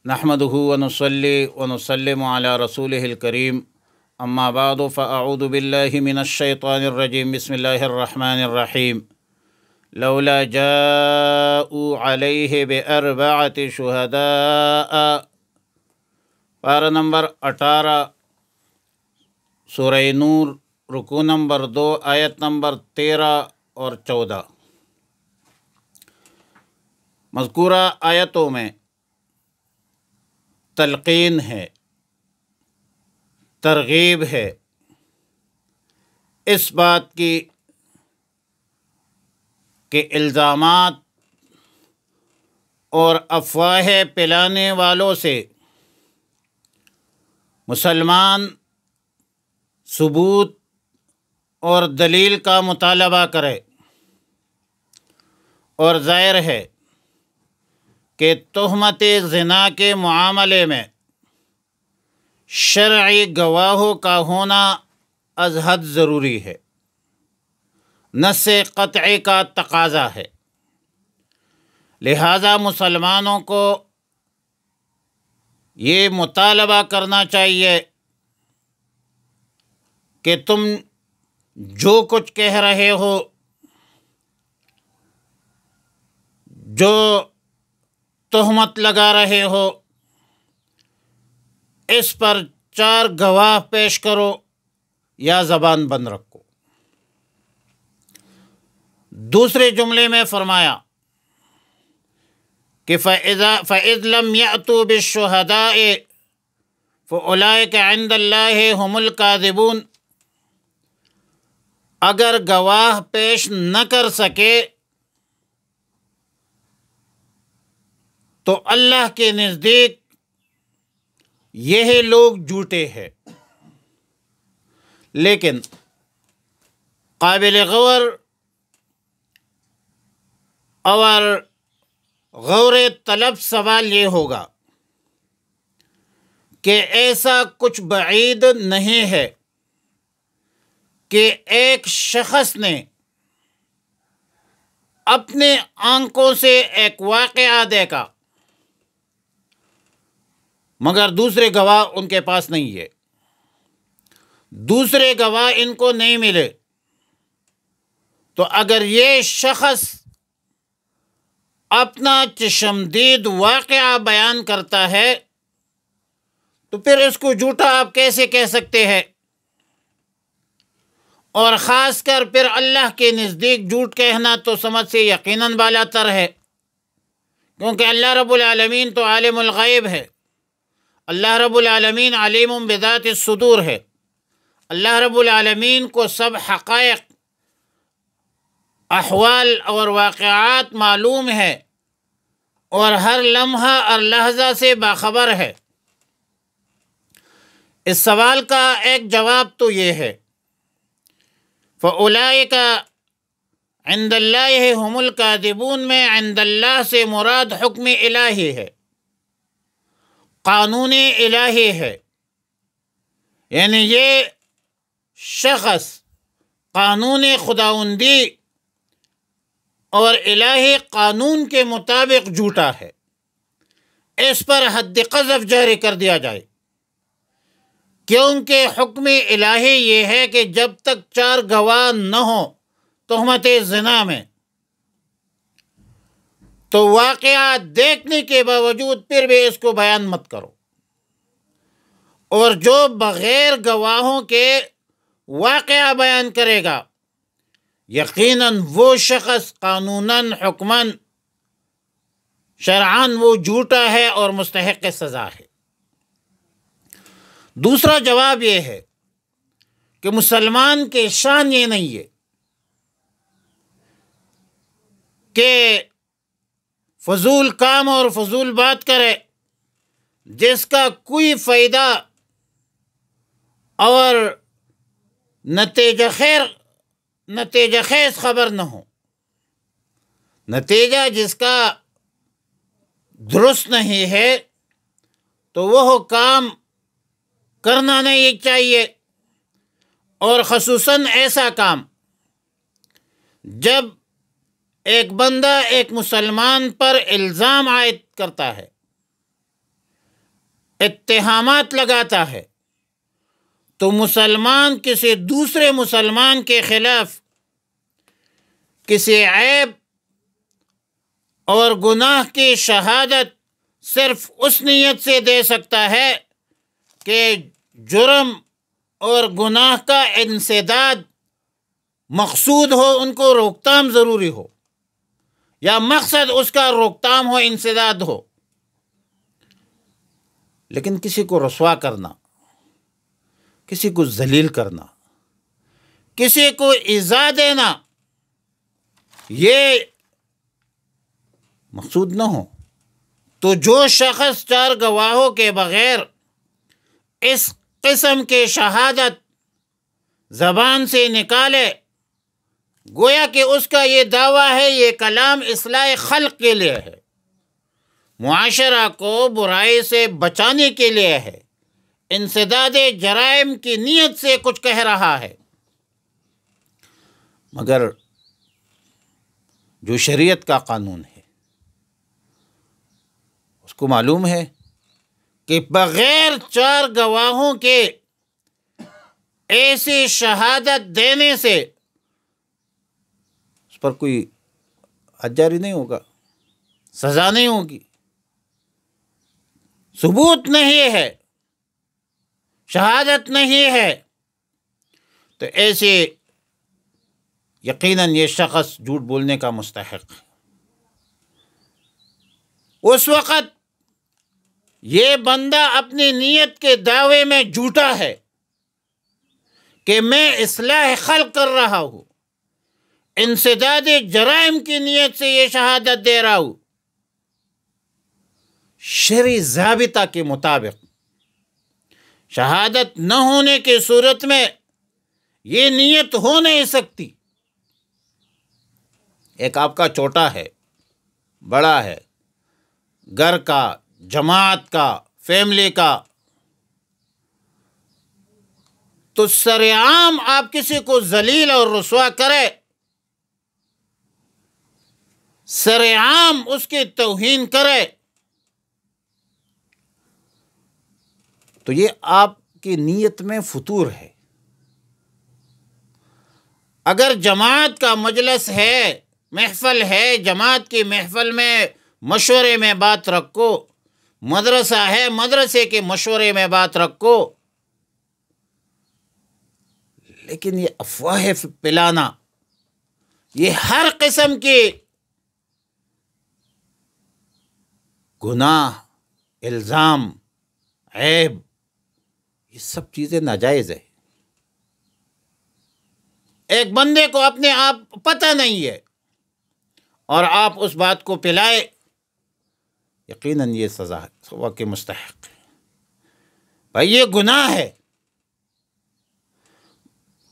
نحمده ونصلي ونسلم على رسوله الكريم اما بعد فاعوذ بالله من الشيطان الرجيم بسم الله الرحمن الرحيم لولا جاءوا عليه بأربعة شهداء پارہ نمبر 18 سورہ نور رکوع نمبر 2 آیت نمبر 13 اور 14۔ مذکورہ آیتوں میں تلقین ہے، ترغیب ہے اس بات کی کہ الزامات اور افواہیں پھیلانے والوں سے مسلمان ثبوت اور دلیل کا مطالبہ کرے، اور ظاہر ہے کہ تہمت زنا کے معاملے میں شرعی گواہوں کا ہونا از حد ضروری ہے، نص قطعی کا تقاضا ہے۔ لہذا مسلمانوں کو یہ مطالبہ کرنا چاہیے کہ تم جو کچھ کہہ رہے ہو، جو تہمت لگا رہے ہو، اس پر 4 گواہ پیش کرو یا زبان بند رکھو۔ دوسرے جملے میں فرمایا کہ فَإِذْ لَمْ يَأْتُوا بِالشُّهَدَاءِ فَأُولَٰئِكَ عِندَ اللَّهِ هُمُ الْكَاذِبُونَ، اگر گواہ پیش نہ کر سکے تو اللہ کے نزدیک یہی لوگ جھوٹے ہیں۔ لیکن قابل غور اور غور طلب سوال یہ ہوگا کہ ایسا کچھ بعید نہیں ہے کہ ایک شخص نے اپنے آنکھوں سے ایک واقعہ دیکھا مگر دوسرے گواہ ان کے پاس نہیں ہے، دوسرے گواہ ان کو نہیں ملے، تو اگر یہ شخص اپنا چشمدید واقعہ بیان کرتا ہے تو پھر اس کو جھوٹا آپ کیسے کہہ سکتے ہیں؟ اور خاص کر پھر اللہ کے نزدیک جھوٹ کہنا تو سمجھ سے یقیناً بالا تر ہے، کیونکہ اللہ رب العالمین تو عالم الغیب ہے، اللہ رب العالمین علیم بذات الصدور ہے، اللہ رب العالمین کو سب حقائق، احوال اور واقعات معلوم ہے، اور ہر لمحہ اور لحظہ سے باخبر ہے۔ اس سوال کا ایک جواب تو یہ ہے، فَأُولَٰئِكَ عِندَ اللَّهِ هُمُ الْكَاذِبُونَ میں عند اللہ سے مراد حکم الہی ہے، قانون الہی ہے، یعنی یہ شخص قانون خداوندی اور الہی قانون کے مطابق جھوٹا ہے، اس پر حد قذف جاری کر دیا جائے، کیونکہ حکم الہی یہ ہے کہ جب تک 4 گواہ نہ ہوں تہمت زنا میں تو واقعہ دیکھنے کے باوجود پھر بھی اس کو بیان مت کرو، اور جو بغیر گواہوں کے واقعہ بیان کرے گا یقیناً وہ شخص قانوناً، حکماً، شرعاً وہ جھوٹا ہے اور مستحق سزا ہے۔ دوسرا جواب یہ ہے کہ مسلمان کی شان یہ نہیں ہے کہ فضول کام اور فضول بات کرے جس کا کوئی فائدہ اور نتیجہ خیز خبر نہ ہو، نتیجہ جس کا درست نہیں ہے تو وہ کام کرنا نہیں چاہیے، اور خصوصاً ایسا کام جب ایک بندہ ایک مسلمان پر الزام عائد کرتا ہے اتہامات لگاتا ہے تو مسلمان کسی دوسرے مسلمان کے خلاف کسی عیب اور گناہ کی شہادت صرف اس نیت سے دے سکتا ہے کہ جرم اور گناہ کا انسداد مقصود ہو، ان کو روک-تام ضروری ہو، یا مقصد اس کا روک-تام ہو، انسداد ہو۔ لیکن کسی کو رسوا کرنا، کسی کو ذلیل کرنا، کسی کو ایذا دینا، یہ مقصود نہ ہو تو جو شخص 4 گواہوں کے بغیر اس قسم کی شہادت زبان سے نکالے، گویا کہ اس کا یہ دعویٰ ہے، یہ کلام اصلاح خلق کے لیے ہے، معاشرہ کو برائی سے بچانے کے لیے ہے، انسداد جرائم کی نیت سے کچھ کہہ رہا ہے، مگر جو شریعت کا قانون ہے اس کو معلوم ہے کہ بغیر 4 گواہوں کے ایسی شہادت دینے سے اس پر کوئی حد جاری نہیں ہوگا، سزا نہیں ہوگی، ثبوت نہیں ہے، شہادت نہیں ہے، تو ایسے یقیناً یہ شخص جھوٹ بولنے کا مستحق ہے۔ اس وقت یہ بندہ اپنی نیت کے دعوے میں جھوٹا ہے کہ میں اصلاح خلق کر رہا ہوں، انسداد جرائم کی نیت سے یہ شہادت دے رہا ہوں۔ شرعی ضابطہ کے مطابق شہادت نہ ہونے کی صورت میں یہ نیت ہو نہیں سکتی۔ ایک آپ کا چھوٹا ہے، بڑا ہے، گھر کا، جماعت کا، فیملی کا، تو سرعام آپ کسی کو ذلیل اور رسوا کرے، سرعام اس کی توہین کرے، تو یہ آپ کی نیت میں فطور ہے۔ اگر جماعت کا مجلس ہے، محفل ہے، جماعت کی محفل میں مشورے میں بات رکھو، مدرسہ ہے، مدرسے کے مشورے میں بات رکھو، لیکن یہ افواہ پلانا، یہ ہر قسم کی گناہ، الزام، عیب، یہ سب چیزیں ناجائز ہے۔ ایک بندے کو اپنے آپ پتہ نہیں ہے اور آپ اس بات کو پلائے، یقیناً یہ سزا کے مستحق ہے۔ بھائی یہ گناہ ہے۔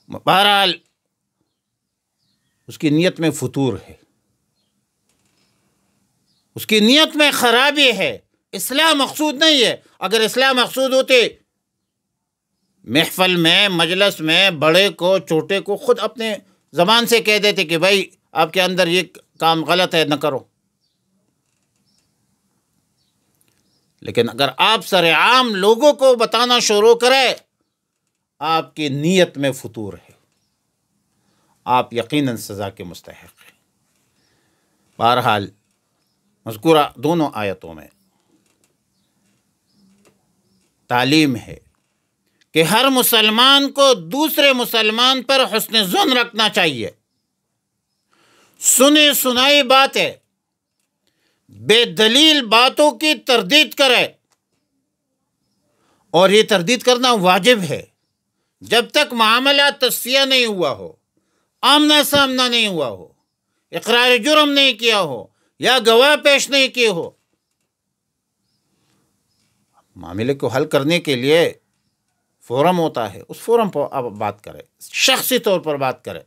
بہرحال اس کی نیت میں فطور ہے، اس کی نیت میں خرابی ہے، اصلاح مقصود نہیں ہے۔ اگر اصلاح مقصود ہوتی، محفل میں، مجلس میں بڑے کو چھوٹے کو خود اپنے زبان سے کہہ دیتے کہ بھائی آپ کے اندر یہ کام غلط ہے، نہ کرو۔ لیکن اگر آپ سرعام لوگوں کو بتانا شروع کرے، آپ کی نیت میں فطور ہے، آپ یقیناً سزا کے مستحق ہیں۔ بہرحال مذکورہ دونوں آیتوں میں تعلیم ہے کہ ہر مسلمان کو دوسرے مسلمان پر حسن ظن رکھنا چاہیے۔ سنی سنائی باتیں، بے دلیل باتوں کی تردید کرے، اور یہ تردید کرنا واجب ہے جب تک معاملہ تصفیہ نہیں ہوا ہو، آمنا سامنا نہیں ہوا ہو، اقرار جرم نہیں کیا ہو، یا گواہ پیش نہیں کیے ہو۔ معاملے کو حل کرنے کے لیے فورم ہوتا ہے، اس فورم پر آپ بات کریں، شخصی طور پر بات کریں،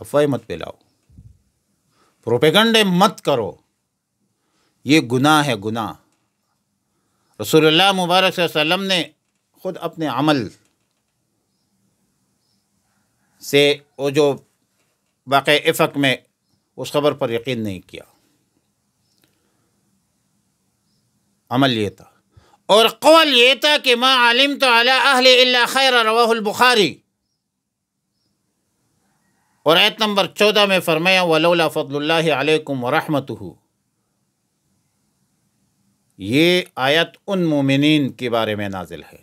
افواہ مت پھیلاؤ، پروپیگنڈے مت کرو، یہ گناہ ہے، گناہ۔ رسول اللہ مبارک صلی اللہ علیہ وسلم نے خود اپنے عمل سے وہ جو واقع افق میں اس خبر پر یقین نہیں کیا۔ عمل یہ تھا، اور قول یہ تھا کہ ما علمت علی اہل الا خیر، رواہ البخاری۔ اور آیت نمبر 14 میں فرمایا ولولا فضل اللہ علیکم ورحمتہ۔ یہ آیت ان مومنین کے بارے میں نازل ہے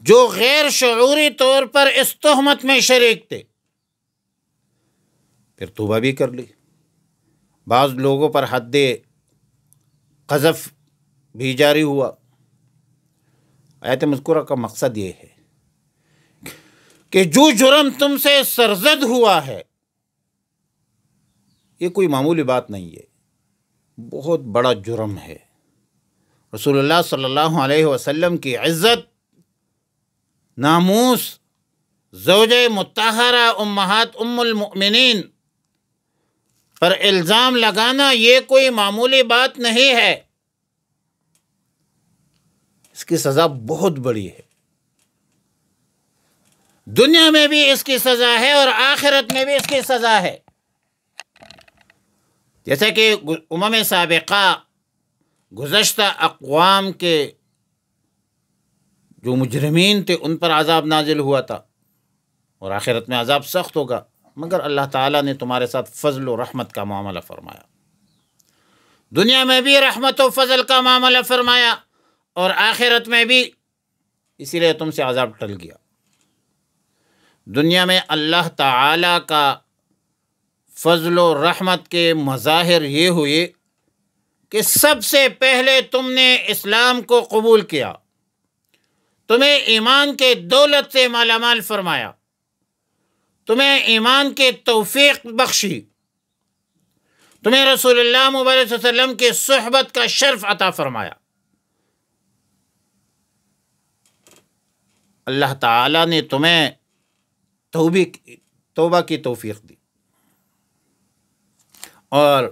جو غیر شعوری طور پر اس تہمت میں شریک تھے، پھر توبہ بھی کر لی۔ بعض لوگوں پر حد قذف بھی جاری ہوا۔ آیت مذکورہ کا مقصد یہ ہے کہ جو جرم تم سے سرزد ہوا ہے یہ کوئی معمولی بات نہیں ہے، بہت بڑا جرم ہے۔ رسول اللہ صلی اللہ علیہ وسلم کی عزت، ناموس، زوجہ مطہرہ امہات ام المؤمنین پر الزام لگانا یہ کوئی معمولی بات نہیں ہے، اس کی سزا بہت بڑی ہے۔ دنیا میں بھی اس کی سزا ہے اور آخرت میں بھی اس کی سزا ہے۔ جیسا کہ سابقہ گزشتہ اقوام کے جو مجرمین تھے ان پر عذاب نازل ہوا تھا، اور آخرت میں عذاب سخت ہوگا، مگر اللہ تعالیٰ نے تمہارے ساتھ فضل و رحمت کا معاملہ فرمایا۔ دنیا میں بھی رحمت و فضل کا معاملہ فرمایا اور آخرت میں بھی، اسی لیے تم سے عذاب ٹل گیا۔ دنیا میں اللہ تعالیٰ کا فضل و رحمت کے مظاہر یہ ہوئے کہ سب سے پہلے تم نے اسلام کو قبول کیا، تمہیں ایمان کے دولت سے مالا مال فرمایا، تمہیں ایمان کے توفیق بخشی، تمہیں رسول اللہ مبارک صلی اللہ علیہ وسلم کی صحبت کا شرف عطا فرمایا۔ اللہ تعالیٰ نے تمہیں توبہ کی توفیق دی، اور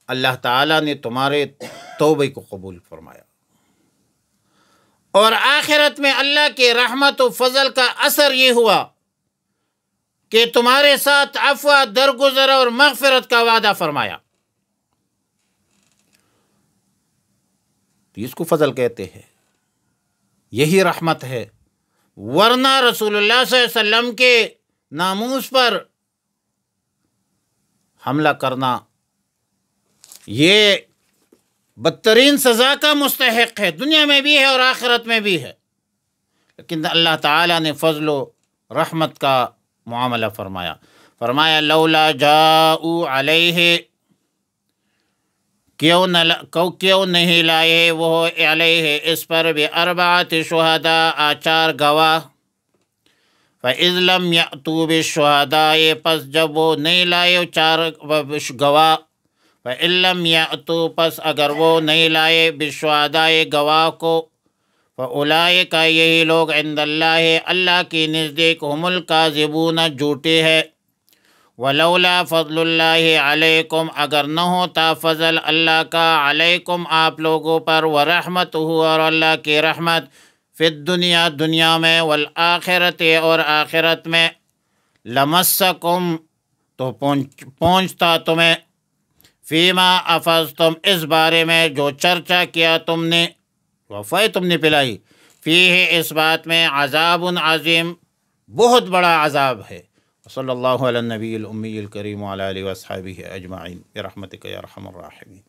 اللہ تعالیٰ نے تمہارے توبے کو قبول فرمایا، اور آخرت میں اللہ کے رحمت و فضل کا اثر یہ ہوا کہ تمہارے ساتھ عفو، درگزر اور مغفرت کا وعدہ فرمایا۔ تو اس کو فضل کہتے ہیں، یہی رحمت ہے، ورنہ رسول اللہ صلی اللہ علیہ وسلم کے ناموس پر حملہ کرنا یہ بدترین سزا کا مستحق ہے، دنیا میں بھی ہے اور آخرت میں بھی ہے، لیکن اللہ تعالیٰ نے فضل و رحمت کا معاملہ فرمایا لولا جاؤ علیہ، کیوں نہیں لائے وہ علیہ اس پر بِأَرْبَعَةِ شُهَدَاءَ 4 گواہ، فَإِذْ لَمْ يَأْتُوا بِالشُّهَدَاءِ پس جب وہ نہیں لائے 4 گواہ، فَإِذْ لَمْ يَأْتُوا پس اگر وہ نہیں لائے بِالشُّهَدَاءِ گواہ کو، فَأُولَئِكَ یہی لوگ عند اللہ اللہ کی نزدیک ہم الکاذبون جھوٹے ہے۔ ولولا فضل اللہ علیکم اگر نہ ہوتا فضل اللہ کا علیکم آپ لوگوں پر، ورحمتہ اور اللہ کی رحمت، فی الدنیا دنیا میں، والآخرت اور آخرت میں، لمسکم تو پہنچتا تمہیں، فیما افضتم اس بارے میں جو چرچا کیا تم نے، وفائے تم نے پلائی، فیہ اس بات میں، عذاب عظیم بہت بڑا عذاب ہے۔ صلی اللہ علی النبی الامی الکریم وعلی آلہ واصحابہ اجمعین برحمتک یا ارحم الراحمین۔